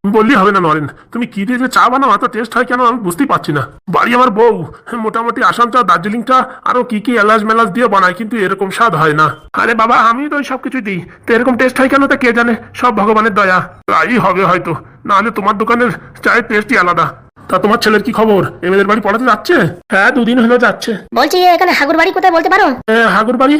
বললি হবে না নরেন, তুমি কি দিয়ে যে চা বানাও এত টেস্ট হয় কেন আমি বুঝতেই পারছি না। বাড়ি আমার বউ মোটামুটি আসাম চা, দার্জিলিং চা, আরো কি কি এলাচ মেলাচ দিয়ে বানায়, কিন্তু এরকম স্বাদ হয় না। আরে বাবা, আমি তো ওই সবকিছু দিই, তো এরকম টেস্ট হয় কেন তা কে জানে, সব ভগবানের দয়া। তাই হবে হয়তো, নাহলে তোমার দোকানের চায়ের টেস্টই আলাদা। তা তোমার ছেলের কি খবর, এমএলএর বাড়ি পড়াতে যাচ্ছে? হ্যাঁ, 2 দিন হলো যাচ্ছে। বলছি এখানে হাগুর বাড়ি কোথায় বলতে পারো? হাগুর বাড়ি?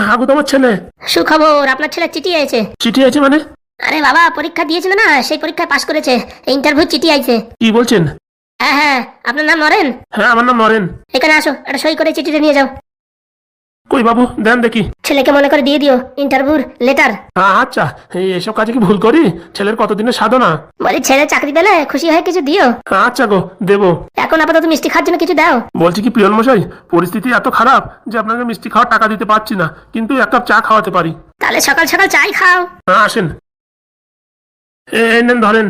হাগু তোমার ছেলে? সুখবর, আপনার ছেলে চিঠি আইছে। চিঠি আছে মানে? আরে বাবা, পরীক্ষা দিয়েছিল না, সেই পরীক্ষায় পাশ করেছে, ইন্টারভিউ চিঠি আইছে। কি বলছেন? হ্যাঁ হ্যাঁ, আপনার নাম নরেন? হ্যাঁ, আমার নাম নরেন। এখানে আসো, একটা সই করে চিঠিটা নিয়ে যাও। কই বাবু, দেন দেখি। ছেলেকে মনে করে দিয়ে দিও ইন্টারভিউর লেটার। আচ্ছা, এসব কাজে কি ভুল করি? ছেলের কতদিনের সাধনা। বলি ছেলে চাকরি পেলে খুশি হয়ে কিছু দিও। আচ্ছা গো, দেবো। এখন আপাতত মিষ্টি খাওয়ার জন্য কিছু দাও। বলছি কি প্রিয়ল মশাই, পরিস্থিতি এত খারাপ যে আপনাকে মিষ্টি খাওয়ার টাকা দিতে পারছি না, কিন্তু 1 কাপ চা খাওয়াতে পারি। তাহলে সকাল সকাল চাই খাও। আসেন, এই নেন ধরেন।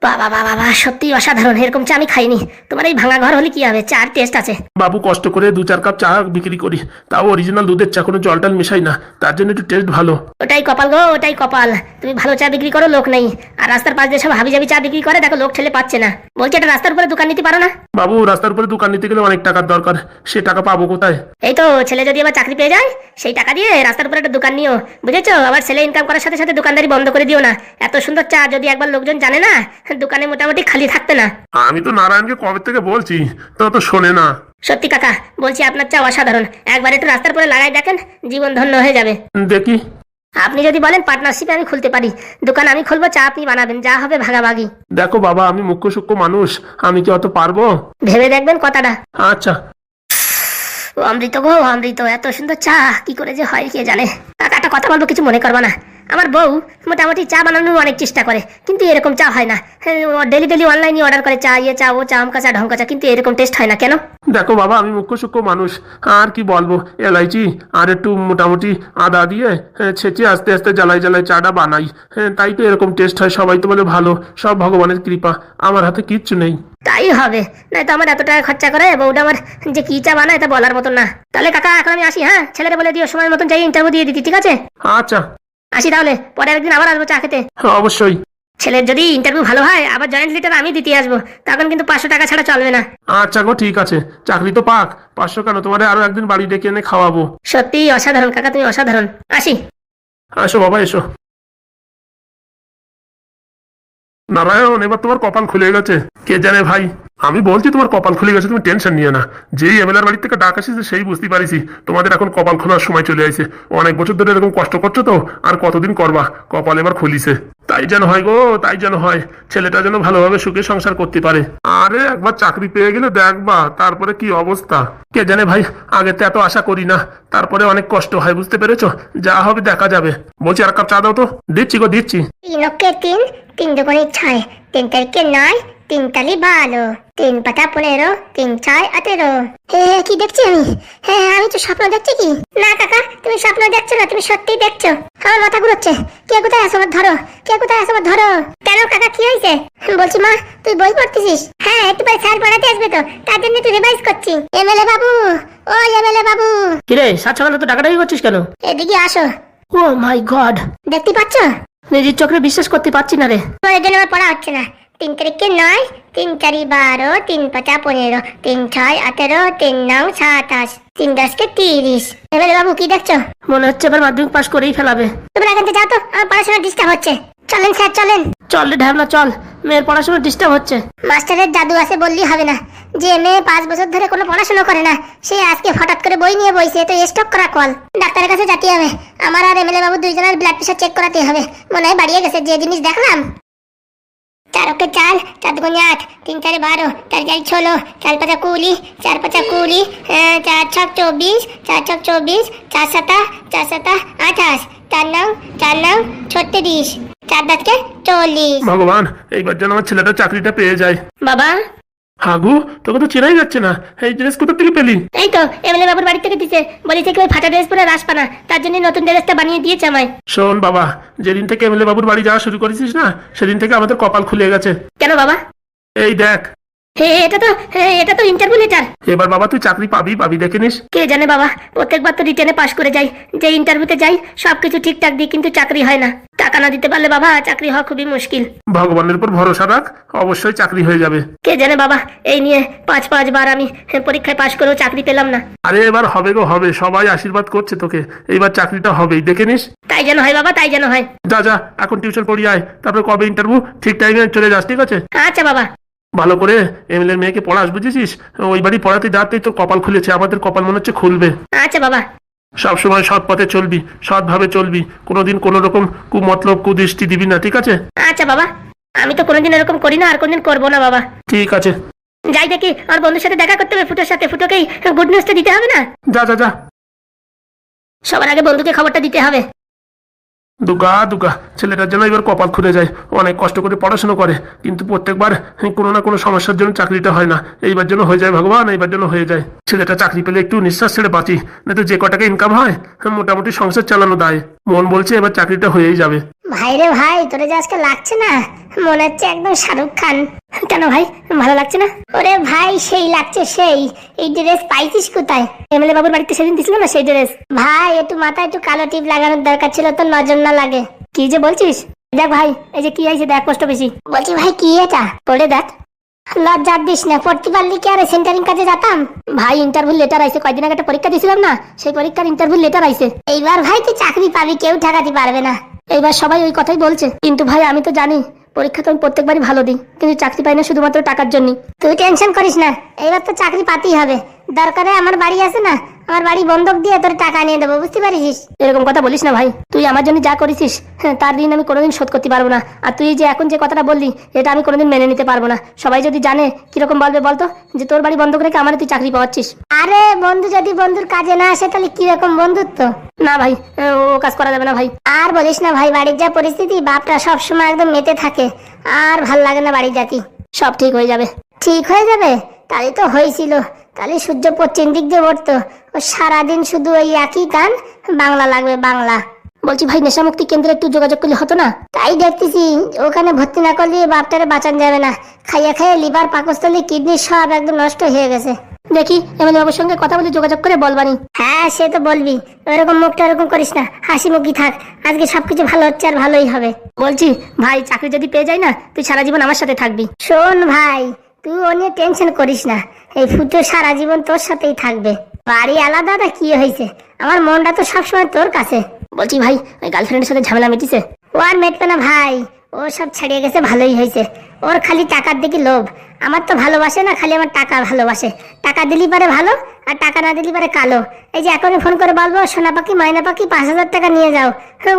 বাবা বাবা বাবা, সত্যি অসাধারণ, এরকম চা আমি খাইনি। তোমার এই ভাঙা ঘর হলে কি হবে, চার টেস্ট আছে। বাবু, কষ্ট করে 2-4 কাপ চা বিক্রি করি, তাও অরিজিনাল দুধের চা, কোনো জল টল মিশাই না, তার জন্য একটু টেস্ট ভালো। ওটাই কপাল গো, ওটাই কপাল। তুমি ভালো চা বিক্রি করো, লোক নেই। আর রাস্তার পাশ দিয়ে সব হাবি জাবি চা বিক্রি করে, দেখো লোক ঠেলে পাচ্ছে না। বলছি একটা রাস্তার উপরে দোকান নিতে পারো না? বাবু, রাস্তার উপরে দোকান নিতে গেলে অনেক টাকার দরকার, সে টাকা পাবো কোথায়? এই তো ছেলে যদি আবার চাকরি পেয়ে যায়, সেই টাকা দিয়ে রাস্তার উপরে একটা দোকান নিও, বুঝেছো? আবার ছেলে ইনকাম করার সাথে সাথে দোকানদারি বন্ধ করে দিও না। এত সুন্দর চা যদি একবার লোকজন জানে না, দোকানে মোটামুটি খালি থাকবে না। আমি তো নারায়ণকে কবে থেকে বলছি, তো শোনে না। সত্যি কাকা, বলছি আপনার চা অসাধারণ, একবার একটু রাস্তার উপরে লাগাই দেখেন, জীবন ধন্য হয়ে যাবে। দেখি। আপনি যদি বলেন পার্টনারশিপে আমি খুলতে পারি, দোকান আমি খুলবো, চা আপনি বানাবেন, যা হবে ভাগাভাগি। দেখো বাবা, আমি মুখ্য সূক্ষ্ম মানুষ, আমি কি অত পারবো? ভেবে দেখবেন কথাটা। আচ্ছা। ও অমৃত গো অমৃত, এত সুন্দর চা কি করে যে হয় কে জানে। কাকা একটা কথা বলবো, কিছু মনে করবা না। আমার বউ মোটামুটি চা বানানোর অনেক চেষ্টা করে, কিন্তু এরকম চা হয় না। ডেলি ডেলি অনলাইনে অর্ডার করে চা, ইয়ে চা, ও চা, আমকা চা, ঢঙ্কা চা, কিন্তু এরকম টেস্ট হয় না কেন? দেখো বাবা, আমি মুখ্য সূক্ষ্ম মানুষ, আর কি বলবো, এলাইচি আর একটু মোটামুটি আদা দিয়ে ছেঁচে আস্তে আস্তে জ্বালাই জ্বালাই চাটা বানাই, তাই তো এরকম টেস্ট হয়। সবাই তো বলে ভালো, সব ভগবানের কৃপা, আমার হাতে কিচ্ছু নেই। তাই হবে, না তো আমার এত টাকা খরচা করে বউটা আমার যে কি চা বানায় তা বলার মতন না। তাহলে কাকা এখন আমি আসি, হ্যাঁ? ছেলেরা বলে দিও সময় মতন যাই ইন্টারভিউ দিয়ে দিতি, ঠিক আছে? আচ্ছা, আসি তাহলে, পরে একদিন আবার আসবো চা খেতে। অবশ্যই। ছেলের যদি ইন্টারভিউ ভালো হয়, আবার জয়েন্ট লিটার আমি দিতে আসবো, তখন কিন্তু 500 টাকা ছাড়া চলবে না। আচ্ছা গো, ঠিক আছে, চাকরি তো পাক, 500 কেন, তোমার আরো একদিন বাড়ি ডেকে এনে খাওয়াবো। সত্যি অসাধারণ কাকা, তুমি অসাধারণ। আসি। আসো বাবা, এসো। নারায়ণ, এবার তোমার কপাল খুলে গেছে। কে জানে ভাই, আমি বলছি তোমার কপাল খুলে গেছে, তুমি টেনশন নিয়ে না। যেই এমএলএর বাড়ি থেকে ডাক আসিছে, সেই বুঝতে পারিছি তোমাদের এখন কপাল খোলার সময় চলে আসে। অনেক বছর ধরে এরকম কষ্ট করছো তো, আর কতদিন করবা, কপাল এবার খুলিছে। তাই যেন হয় গো, তাই যেন হয়, ছেলেটা যেন ভালোভাবে সুখে সংসার করতে পারে। আরে একবার চাকরি পেয়ে গেলে দেখবা তারপরে কি অবস্থা। কে জানে ভাই, আগে তো এত আশা করি না, তারপরে অনেক কষ্ট হয়, বুঝতে পেরেছো? যা হবে দেখা যাবে। বলছি আর কাপ চা দাও তো। দিচ্ছি গো, দিচ্ছি। 3 ওকে 3, 3 দুগুণে 6, 3 তারিখে 9, 3 তালি 12, 3 পাতা 15, 3 6 18। কি দেখছি আমি? হ্যাঁ, আমি তো স্বপ্ন দেখছি কি? না কাকা, তুমি স্বপ্ন দেখছো না, তুমি সত্যিই দেখছো। আমার মাথা ঘুরছে। কে কোথায় আছো, আমার ধরো। কে কোথায় আছো, আমার ধরো। কেন কাকা, কি হয়েছে? বলছি মা, তুই বই পড়তেছিস? হ্যাঁ, একটু পরে স্যার পড়াতে আসবে তো, তার জন্য একটু রিভাইজ করছি। এমএলএ বাবু, ও এমএলএ বাবু। কিরে, সাত সকালে তো টাকাটাই করছিস কেন? এদিকে আসো। ও মাই গড, দেখতে পাচ্ছ? নিজের চোখে বিশ্বাস করতে পারছি না রে। তোমার জন্য আমার পড়া হচ্ছে না। 3 তারিখে 9, 3 4 12, 3 5 15, 3 6 18, 3 9 27, 3 10 কে 30। এবারে বাবু কি দেখছো? মনে হচ্ছে এবার মাধ্যমিক পাশ করেই ফেলাবে। তোমরা এখান থেকে যাও তো, আমার পড়াশোনা ডিস্টার্ব হচ্ছে। চলেন স্যার, চলেন। চল রে ঢ্যাবনা, চল, মেয়ের পড়াশোনা ডিস্টার্ব হচ্ছে। মাস্টারের জাদু আছে বললেই হবে না। যে মেয়ে 5 বছর ধরে কোনো পড়াশোনা করে না, সে আজকে হঠাৎ করে বই নিয়ে বইছে, তো স্টক করা কল। ডাক্তারের কাছে যেতে হবে। আমার আর এমএলএ বাবু দুইজনের ব্লাড প্রেশার চেক করাতে হবে, মনে হয় বাড়িয়ে গেছে। যে জিনিস দেখলাম, 4 ওকে 4, 4 দুগুণে 8, 3 4 12, 4 4 16, 4 5 20, 4 5 20, 4 6 24, 4 6 24, 4 7 4 7 28, 4 9 36, 4 10 কে 40। ভগবান, এইবার যেন আমার ছেলেটা চাকরিটা পেয়ে যায়। বাবা, হাগু, তোকে তো চেনাই যাচ্ছে না, এই ড্রেস কোথা থেকে পেলি? এই তো এমএলএ বাবুর বাড়ি থেকে দিছে, বলেছে কি ওই ফাটা ড্রেস পরে রাস পানা, তার জন্য নতুন ড্রেসটা বানিয়ে দিয়েছে আমায়। শোন বাবা, যেদিন থেকে এমএলএ বাবুর বাড়ি যাওয়া শুরু করেছিস না, সেদিন থেকে আমাদের কপাল খুলে গেছে। কেন বাবা? এই দেখ, এটা তো ইন্টারভিউ লেটার। এবার বাবা তুই চাকরি পাবি পাবি, দেখে নিস। কে জানে বাবা, প্রত্যেকবার তো রিটেনে পাশ করে যাই, যে ইন্টারভিউতে যাই সবকিছু ঠিকঠাক দিই, কিন্তু চাকরি হয় না। টাকা না দিতে পারলে বাবা চাকরি হওয়া খুবই মুশকিল। ভগবানের উপর ভরসা রাখ, অবশ্যই চাকরি হয়ে যাবে। কে জানে বাবা, এই নিয়ে পাঁচবার আমি পরীক্ষায় পাশ করেও চাকরি পেলাম না। আরে এবার হবে গো হবে, সবাই আশীর্বাদ করছে তোকে, এইবার চাকরিটা হবেই, দেখে নিস। তাই যেন হয় বাবা, তাই যেন হয়। যা যা এখন টিউশন পড়িয়ে আয়, তারপরে কবে ইন্টারভিউ ঠিক টাইমে চলে যাস, ঠিক আছে? আচ্ছা বাবা। ভালো করে এমএলএর মেয়েকে পড়াস, বুঝেছিস? ওই বাড়ি পড়াতে যাতেই তোর কপাল খুলেছে, আমাদের কপাল মনে হচ্ছে খুলবে। আচ্ছা বাবা। সবসময় সৎ পথে চলবি, সৎভাবে চলবি, কোনোদিন কোনো রকম কুমতলব কুদৃষ্টি দিবি না, ঠিক আছে? আচ্ছা বাবা, আমি তো কোনোদিন এরকম করি না, আর কোনোদিন করবো না বাবা। ঠিক আছে, যাই দেখি, আর বন্ধুর সাথে দেখা করতে হবে, ফুটোর সাথে। ফুটোকেই গুড নিউজটা দিতে হবে না? যা যা যা। সবার আগে বন্ধুকে খবরটা দিতে হবে। দুগা দুগা, ছেলেটার জন্য এবার কপাল খুলে যায়, অনেক কষ্ট করে পড়াশোনা করে, কিন্তু প্রত্যেকবার কোনো না কোনো সমস্যার জন্য চাকরিটা হয় না। এইবার জন্য হয়ে যায় ভগবান, এইবার জন্য হয়ে যায়। ছেলেটা চাকরি পেলে একটু নিঃশ্বাস ছেড়ে বাঁচি, না তো যে কটাকা ইনকাম হয় মোটামুটি সংসার চালানো দায়। মন বলছে এবার চাকরিটা হয়েই যাবে। ভাই রে ভাই, তোরে যে আজকে লাগছে না, মনে হচ্ছে একদম শাহরুখ খান। কেন ভাই, ভালো লাগছে না? ওরে ভাই সেই লাগছে সেই। এই ড্রেস পাইছিস কোথায়? এমএলএ বাবুর বাড়িতে সেদিন দিছিল না, সেই ড্রেস। ভাই একটু মাথায় একটু কালো টিপ লাগানোর দরকার ছিল, তো নজর না লাগে। কি যে বলছিস? দেখ ভাই, এই যে কি আইছে দেখ, কষ্ট বেশি। বলছি ভাই কি এটা? পড়ে দেখ। লজ্জা দিস না, পড়তে পারলি কি আর সেন্টারিং কাজে যেতাম। ভাই ইন্টারভিউ লেটার আইছে, কয়দিন আগে একটা পরীক্ষা দিয়েছিলাম না, সেই পরীক্ষার ইন্টারভিউ লেটার আইছে। এইবার ভাই তুই চাকরি পাবি, কেউ ঠেকাতে পারবে না। এইবার সবাই ওই কথাই বলছে, কিন্তু ভাই আমি তো জানি পরীক্ষা তো আমি প্রত্যেকবারই ভালো দিই, কিন্তু চাকরি পাই না শুধুমাত্র টাকার জন্য। তুই টেনশন করিস না, এইবার তো চাকরি পাতেই হবে। দরকারে আমার বাড়ি আছে না, আমার বাড়ি বন্ধক দিয়ে তোর টাকা নিয়ে দেবো, বুঝতে পারিস? এরকম কথা বলিস না ভাই, তুই আমার জন্য যা করেছিস তার ঋণ আমি কোনোদিন শোধ করতে পারবো না। আর তুই যে এখন যে কথাটা বললি, এটা আমি কোনোদিন মেনে নিতে পারবো না। সবাই যদি জানে কিরকম বলবে বলতো, যে তোর বাড়ি বন্ধক রেখে আমার তুই চাকরি পাওয়াচ্ছিস। আরে বন্ধু যদি বন্ধুর কাজে না আসে তাহলে কিরকম বন্ধুত্ব? না ভাই, ও কাজ করা যাবে না ভাই। আর বলিস না ভাই, বাড়ির যা পরিস্থিতি, বাপটা সবসময় একদম মেতে থাকে, আর ভাল লাগে না বাড়ি জাতি। সব ঠিক হয়ে যাবে। ঠিক হয়ে যাবে? তাহলে তো হয়েছিল, তাহলে সূর্য পশ্চিম দিক দিয়ে উঠতো, ও সারাদিন শুধু ওই একই গান, বাংলা লাগবে বাংলা। বলছি ভাই, নেশামুক্তি কেন্দ্রে একটু যোগাযোগ করলে হতো না? তাই দেখতেছি, ওখানে ভর্তি না করলে বাপটারে বাঁচান যাবে না। খাইয়া খাইয়ে লিভার, পাকস্থলী, কিডনি সব একদম নষ্ট হয়ে গেছে। দেখি এমএলএ বাবুর সঙ্গে কথা বলে যোগাযোগ করে বলবানি। হ্যাঁ সে তো বলবি, ওরকম মুখটা ওরকম করিস না, হাসি মুখী থাক। আজকে সবকিছু ভালো হচ্ছে আর ভালোই হবে। বলছি ভাই, চাকরি যদি পেয়ে যাই না, তুই সারা জীবন আমার সাথে থাকবি। শোন ভাই, তুই ও নিয়ে টেনশন করিস না, এই ফুটো সারা জীবন তোর সাথেই থাকবে। বাড়ি আলাদা না কি হয়েছে, আমার মনটা তো সবসময় তোর কাছে। বলছি ভাই, ওই গার্লফ্রেন্ডের সাথে ঝামেলা মিটিছে? ও আর মেটবে না ভাই, ও সব ছাড়িয়ে গেছে, ভালোই হয়েছে। ওর খালি টাকার দিকে লোভ। আমার তো ভালোবাসে না, খালি আমার টাকা ভালোবাসে। টাকা দিলি পারে ভালো, আর টাকা না দিলি পারে কালো। এই যে এখনই ফোন করে বলবো, সোনা পাখি ময়না পাখি 5,000 টাকা নিয়ে যাও,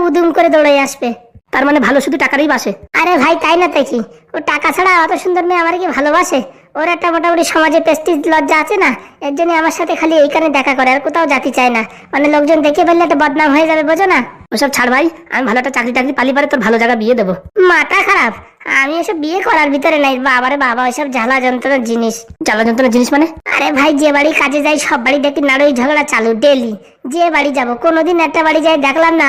উদুম করে দৌড়ে আসবে। তার মানে ভালো শুধু টাকারই বাসে? আরে ভাই তাই না, তাই কি? ও টাকা ছাড়া অত সুন্দর মেয়ে আমার কি ভালোবাসে? ওর একটা মোটামুটি সমাজে প্রেস্টিজ লজ্জা আছে না, এর জন্য আমার সাথে খালি এইখানে দেখা করে, আর কোথাও যেতে চায় না। মানে লোকজন দেখে ফেললে একটা বদনাম হয়ে যাবে, বোঝো না? ওসব ছাড় ভাই, আমি ভালো একটা চাকরি টাকরি পালি পারে তোর ভালো জায়গা বিয়ে দেবো। মাথা খারাপ, আমি এসব বিয়ে করার ভিতরে নাই। বাবারে বাবা, ওইসব জ্বালা যন্ত্রণার জিনিস। জ্বালা যন্ত্রণার জিনিস মানে? আরে ভাই, যে বাড়ি কাজে যাই সব বাড়ি দেখি নাড়ই ঝগড়া চালু ডেলি। যে বাড়ি যাব, কোনোদিন একটা বাড়ি যাই দেখলাম না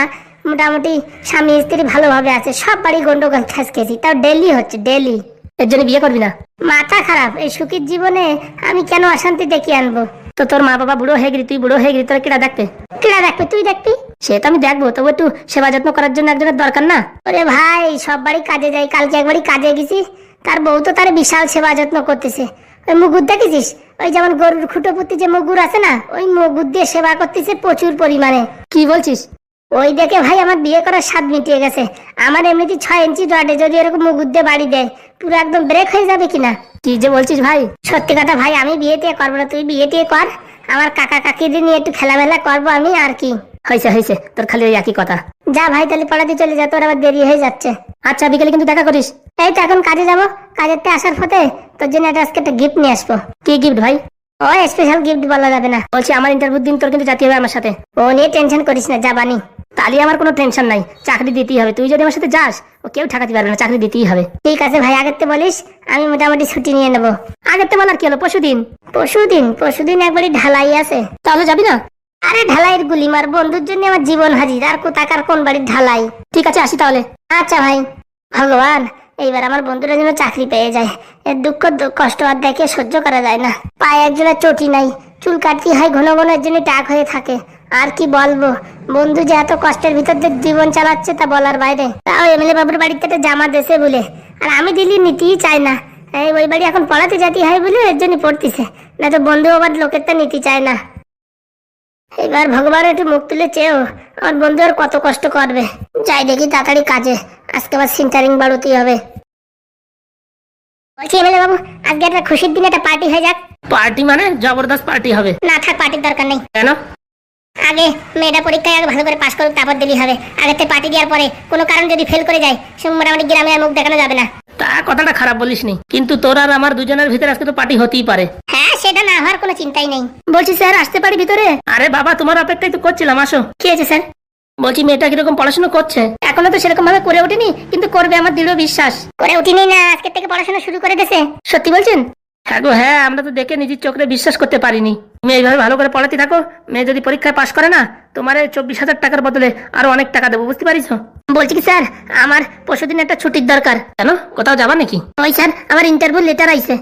মোটামুটি স্বামী স্ত্রী ভালোভাবে আছে। সব বাড়ি গন্ডগোল খেসখেসি, তাও ডেলি হচ্ছে, ডেলি। এর জন্য বিয়ে করবি না? মাথা খারাপ, এই সুখীর জীবনে আমি কেন অশান্তি ডেকে আনবো? তো তোর মা বাবা বুড়ো হয়ে গেলি, তুই বুড়ো হয়ে গেলি, তোরা কিরা দেখবে? কিরা দেখবে? তুই দেখবি? সে তো আমি দেখবো, তবু একটু সেবা যত্ন করার জন্য একজনের দরকার না? ওরে ভাই, সব বাড়ি কাজে যাই, কালকে একবারই কাজে গেছি, তার বউ তো তার বিশাল সেবা যত্ন করতেছে। ওই মুগুর দেখেছিস? ওই যেমন গরুর খুঁটো পুঁতি যে মুগুর আছে না, ওই মুগুর দিয়ে সেবা করতেছে প্রচুর পরিমাণে। কি বলছিস? ওই দেখে ভাই আমার বিয়ে করার স্বাদ মিটিয়ে গেছে। আমার এমনিতে 6 ইঞ্চি রডে যদি এরকম মুগুর দিয়ে বাড়ি দেয়, পুরো একদম ব্রেক হয়ে যাবে কিনা। কি যে বলছিস ভাই? সত্যি কথা ভাই, আমি বিয়ে টিয়ে করবো না, তুই বিয়ে টিয়ে কর। আমার কাকা কাকিদের নিয়ে একটু খেলামেলা করবো আমি, আর কি। হয়েছে হয়েছে, তোর খালি ওই একই কথা। যা ভাই, তাহলে পড়াতে চলে যা, তোর আবার দেরি হয়ে যাচ্ছে। আচ্ছা, বিকেলে কিন্তু দেখা করিস। এই তো এখন কাজে যাবো, কাজের তে আসার পথে তোর জন্য আজকে একটা গিফট নিয়ে আসবো। কি গিফট ভাই? ও স্পেশাল গিফট বলা যাবে না। বলছি আমার ইন্টারভিউ দিন তোর কিন্তু যেতে হবে আমার সাথে। ও নিয়ে টেনশন করিস না, যাবানি। তাহলে আমার কোনো টেনশন নাই, চাকরি দিতেই হবে। তুই যদি আমার সাথে যাস, ও কেউ ঠেকাতে পারবে না, চাকরি দিতেই হবে। ঠিক আছে ভাই, আগের তে বলিস, আমি মোটামুটি ছুটি নিয়ে নেবো। আগের তো বলার কি হলো, পরশুদিন। পরশুদিন একবারই ঢালাই আছে। তাহলে যাবি না? আরে ঢালাইয়ের গুলি মার, বন্ধুর জন্য আমার জীবন হাজির, আর কোথাকার কোন বাড়ির ঢালাই। ঠিক আছে, আসি তাহলে। আচ্ছা ভাই। ভগবান, এইবার আমার বন্ধুরা যেন চাকরি পেয়ে যায়। এর দুঃখ কষ্ট আর দেখে সহ্য করা যায় না। পায়ে একজনের চটি নাই, চুল কাটতে হয় ঘন ঘন, এর জন্য টাক হয়ে থাকে। আর কি বলবো, বন্ধু যে এত কষ্টের ভিতর দিয়ে জীবন চালাচ্ছে তা বলার বাইরে। তাও এমএলএ বাবুর বাড়িতে একটা জামা দেশে বলে, আর আমি দিল্লি নিতেই চাই না। এই ওই বাড়ি এখন পড়াতে যেতে হয় বলে এর জন্য পড়তেছে, না তো বন্ধু আবার লোকের তা নিতে চায় না। এবার ভগবান একটু মুখ তুলে চেয়েও আমার বন্ধু আর কত কষ্ট করবে। যাই দেখি তাড়াতাড়ি কাজে, আজকে আবার সিন্টারিং বাড়তেই হবে। বলছি এমএলএ বাবু, আজকে একটা খুশির দিনে একটা পার্টি হয়ে যাক। পার্টি মানে জবরদস্ত পার্টি হবে? না থাক, পার্টির দরকার নেই। কেন? আগে মেয়েটা পরীক্ষায় আগে ভালো করে পাশ করুক, তারপর দিলি হবে। আগে থেকে পার্টি দেওয়ার পরে কোনো কারণ যদি ফেল করে যায়, সে মোটামুটি গ্রামে আর মুখ দেখানো যাবে না। তা কথাটা খারাপ বলিসনি, কিন্তু তোর আর আমার দুজনের ভিতরে আজকে তো পার্টি হতেই পারে। হ্যাঁ, সেটা না হওয়ার কোনো চিন্তাই নেই। বলছি স্যার, আসতে পারি ভিতরে? আরে বাবা, তোমার অপেক্ষাই তো করছিলাম, আসো। কি হয়েছে স্যার? বলছি মেয়েটা কিরকম পড়াশোনা করছে? এখনো তো সেরকম ভাবে করে ওঠেনি, কিন্তু করবে আমার দৃঢ় বিশ্বাস। করে উঠিনি না, আজকে থেকে পড়াশোনা শুরু করে দিয়েছে। সত্যি বলছেন? হ্যাঁ গো হ্যাঁ, আমরা তো দেখে নিজের চোখে বিশ্বাস করতে পারিনি। তুমি এইভাবে ভালো করে পড়াতে থাকো, মেয়ে যদি পরীক্ষায় পাশ করে না, তোমার 24,000 টাকার বদলে আরো অনেক টাকা দেবো, বুঝতে পারিস? বলছি কি স্যার, আমার পরশুদিন একটা ছুটির দরকার। কেন, কোথাও যাবা নাকি? ওই স্যার, আমার ইন্টারভিউ লেটার আইছে।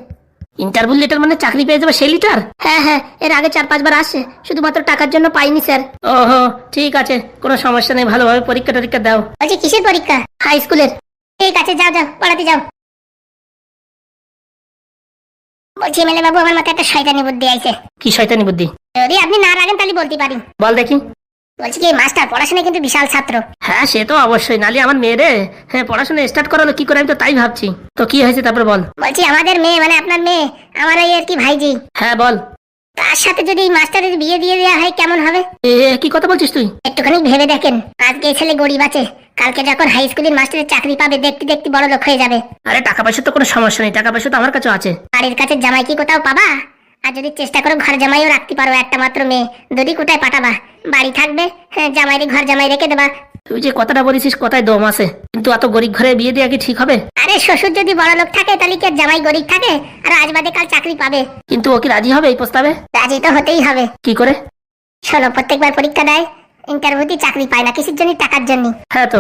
ইন্টারভিউ লেটার মানে চাকরি পেয়ে যাবে সেই লেটার? হ্যাঁ হ্যাঁ, এর আগে 4-5 বার আসছে, শুধুমাত্র টাকার জন্য পাইনি স্যার। ওহো, ঠিক আছে, কোনো সমস্যা নেই, ভালোভাবে পরীক্ষা টরীক্ষা দাও। বলছি কিসের পরীক্ষা? হাই স্কুলের। ঠিক আছে, যাও যাও, পড়াতে যাও। বলছি এমএলএ বাবু, আমার মাথায় একটা শয়তানি বুদ্ধি আইছে। কি শয়তানি বুদ্ধি? যদি আপনি না রাখেন তাহলে বলতে পারি। বল দেখি। বলছি কি, মাস্টার পড়াশোনায় কিন্তু বিশাল ছাত্র। হ্যাঁ সে তো অবশ্যই, নালে আমার মেয়েরে হ্যাঁ পড়াশোনা স্টার্ট করালো কি করে, আমি তো তাই ভাবছি। তো কি হয়েছে তারপর বল। বলছি আমাদের মেয়ে, মানে আপনার মেয়ে, আমার এই আর কি ভাইজি, হ্যাঁ বল। তার সাথে যদি এই মাস্টারের বিয়ে দিয়ে দেওয়া হয় কেমন হবে? কি কথা বলছিস তুই? একটুখানি ভেবে দেখেন, আজকে এই ছেলে গরিব আছে, কালকে যখন হাই স্কুলের মাস্টারের চাকরি পাবে, দেখতে দেখতে বড় লোক হয়ে যাবে। আরে টাকা পয়সা তো কোনো সমস্যা নেই, টাকা পয়সা তো আমার কাছে আছে। বাড়ির কাছে জামাই কি কোথাও পাবা? আর যদি চেষ্টা করো ঘর জামাইও রাখতে পারো, একটা মাত্র মেয়ে, যদি কোথায় পাঠাবা? বাড়ি থাকবে, হ্যাঁ, জামাইরে ঘর জামাই রেখে দেবা। তুই যে কথাটা বলেছিস কথায় দম আছে, কিন্তু এত গরিব ঘরে বিয়ে দেওয়া কি ঠিক হবে? আরে শ্বশুর যদি বড় লোক থাকে তাহলে কি আর জামাই গরিব থাকে? আর আজ বাদে কাল চাকরি পাবে। কিন্তু ও কি রাজি হবে এই প্রস্তাবে? রাজি তো হতেই হবে। কি করে? শোনো, প্রত্যেকবার পরীক্ষা দেয়, ইন্টারভিউতে চাকরি পায় না, কিসের জন্য? টাকার জন্য। হ্যাঁ তো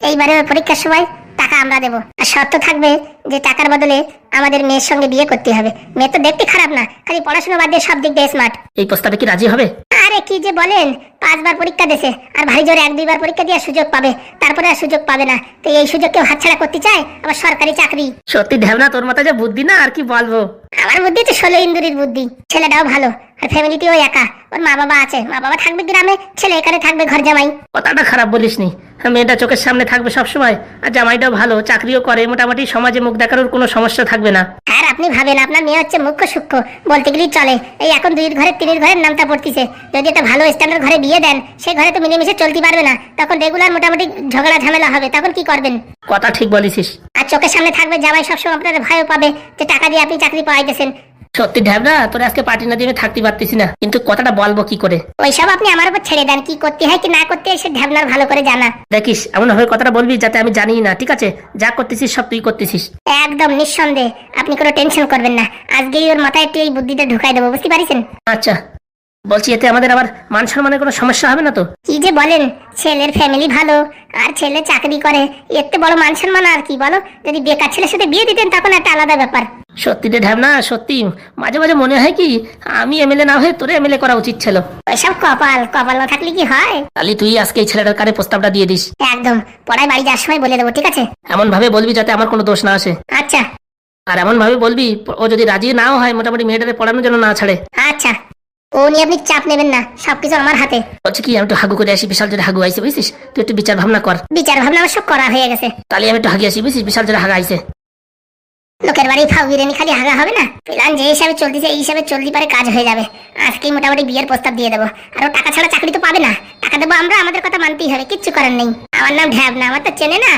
এইবারে পরীক্ষার সময় টাকা আমরা দেবো, আর শর্ত থাকবে যে টাকার বদলে আমাদের মেয়ের সঙ্গে বিয়ে করতে হবে। মেয়ে তো দেখতে খারাপ না, খালি পড়াশোনা বাদ দিয়ে সব দিক দিয়ে স্মার্ট। এই প্রস্তাবে কি রাজি হবে? আরে কি যে বলেন, 5 বার পরীক্ষা দিয়েছে, আর ভারী জোরে 1-2 বার পরীক্ষা দিয়ে সুযোগ পাবে, তারপরে আর সুযোগ পাবে না। তো এই সুযোগ কেউ হাতছাড়া করতে চায়? আবার সরকারি চাকরি। সত্যি ঢেবনা, তোর মাথায় যে বুদ্ধি না, আর কি বলবো। আমার বুদ্ধি তো 16 ইন্দুরির বুদ্ধি। ছেলেটাও ভালো, আর ফ্যামিলিটিও একা, ওর মা বাবা আছে, মা বাবা থাকবে গ্রামে, ছেলে এখানে থাকবে ঘর জামাই। কথাটা খারাপ বলিসনি, মেয়েটা চোখের সামনে থাকবে সবসময়, আর জামাইটাও ভালো, চাকরিও করে, মোটামুটি সমাজে মুখ দেখানোর কোনো সমস্যা থাকবে না। আর আপনি ভাবেন, আপনার মেয়ে হচ্ছে মুখ্য সূক্ষ্ম বলতে গেলেই চলে। এই এখন 2 ঘরের 3 ঘরের নামটা পড়তিছে। যদি একটা ভালো স্ট্যান্ডার্ড ঘরে বিয়ে দেন, সেই ঘরে তো মিলেমিশে চলতে পারবে না, তখন রেগুলার মোটামুটি ঝগড়া ঝামেলা হবে, তখন কি করবেন? কথা ঠিক বলিসিস। আর চোখের সামনে থাকবে জামাই, সবসময় আপনার ভয়ও পাবে যে টাকা দিয়ে আপনি চাকরি পাইতেছেন। সত্যি ঢ্যাবনা, তোর আজকে পার্টি না দিয়ে আমি থাকতে পারতেছি না, কিন্তু কথাটা বলবো কি করে? ওইসব আপনি আমার উপর ছেড়ে দেন, কি করতে হয় কি না করতে হয় সে ঢ্যাবনার ভালো করে জানা। দেখিস এমন ভাবে কথাটা বলবি যাতে আমি জানি না, ঠিক আছে? যা করতেছিস সব তুই করতেছিস। একদম নিঃসন্দেহে, আপনি কোনো টেনশন করবেন না, আজকেই ওর মাথায় একটু এই বুদ্ধিটা ঢুকাই দেবো, বুঝতে পারিছেন? আচ্ছা, বলছি এতে আমাদের আবার মান সম্মানের কোনো সমস্যা হবে না তো? কি যে বলেন, ছেলের ফ্যামিলি ভালো, আর ছেলে চাকরি করে, এতে বড় মান সম্মান আর কি বলো? যদি বেকার ছেলের সাথে বিয়ে দিতেন তখন একটা আলাদা ব্যাপার। সত্যি রে ঢ্যাবনা, সত্যি মাঝে মাঝে মনে হয় কি আমি এমএলএ না হয়ে তোরে এমএলএ করা উচিত ছিল। ওইসব কপাল, কপাল না থাকলে কি হয়? তাহলে তুই আজকে এই ছেলেটার কারে প্রস্তাবটা দিয়ে দিস। একদম, পড়ায় বাড়ি যাওয়ার সময় বলে দেবো, ঠিক আছে? এমন ভাবে বলবি যাতে আমার কোনো দোষ না আসে। আচ্ছা আর এমন ভাবে বলবি ও যদি রাজি নাও হয়, মোটামুটি মেয়েটাকে পড়ানোর জন্য না ছাড়ে। আচ্ছা, ও নিয়ে আপনি চাপ নেবেন না, সবকিছু আমার হাতে। বলছি কি, আমি একটু হাগু করে আসি, বিশাল জোরে হাগু আইছে বুঝছিস, তুই একটু বিচার ভাবনা কর। বিচার ভাবনা আমার সব করা হয়ে গেছে। তাহলে আমি একটু হাগি আসি বুঝছিস, বিশাল জোরে হাগা আইছে। লোকের বাড়ি ফাউ বিরিয়ানি খালি হাগা হবে না, প্ল্যান যে হিসাবে চলতেছে এই হিসাবে চলতে পারে, কাজ হয়ে যাবে। আজকেই মোটামুটি বিয়ের প্রস্তাব দিয়ে দেবো, আর ও টাকা ছাড়া চাকরি তো পাবে না। টাকা দেবো আমরা, আমাদের কথা মানতেই হবে, কিচ্ছু করার নেই। আমার নাম ঢ্যাব না, আমার তো চেনে না,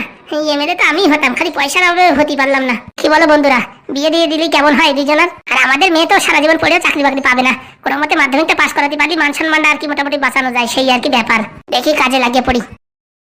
এমএলএ তো আমি হতাম, খালি পয়সার অভাবে হতে পারলাম না। কি বলো বন্ধুরা, বিয়ে দিয়ে দিলে কেমন হয় দুজনের? আর আমাদের মেয়ে তো সারা জীবন পড়েও চাকরি বাকরি পাবে না, কোনো মতে মাধ্যমিকটা পাস করাতে পারলি মান সম্মানটা আর কি মোটামুটি বাঁচানো যায়, সেই আর কি ব্যাপার। দেখি কাজে লাগিয়ে পড়ি।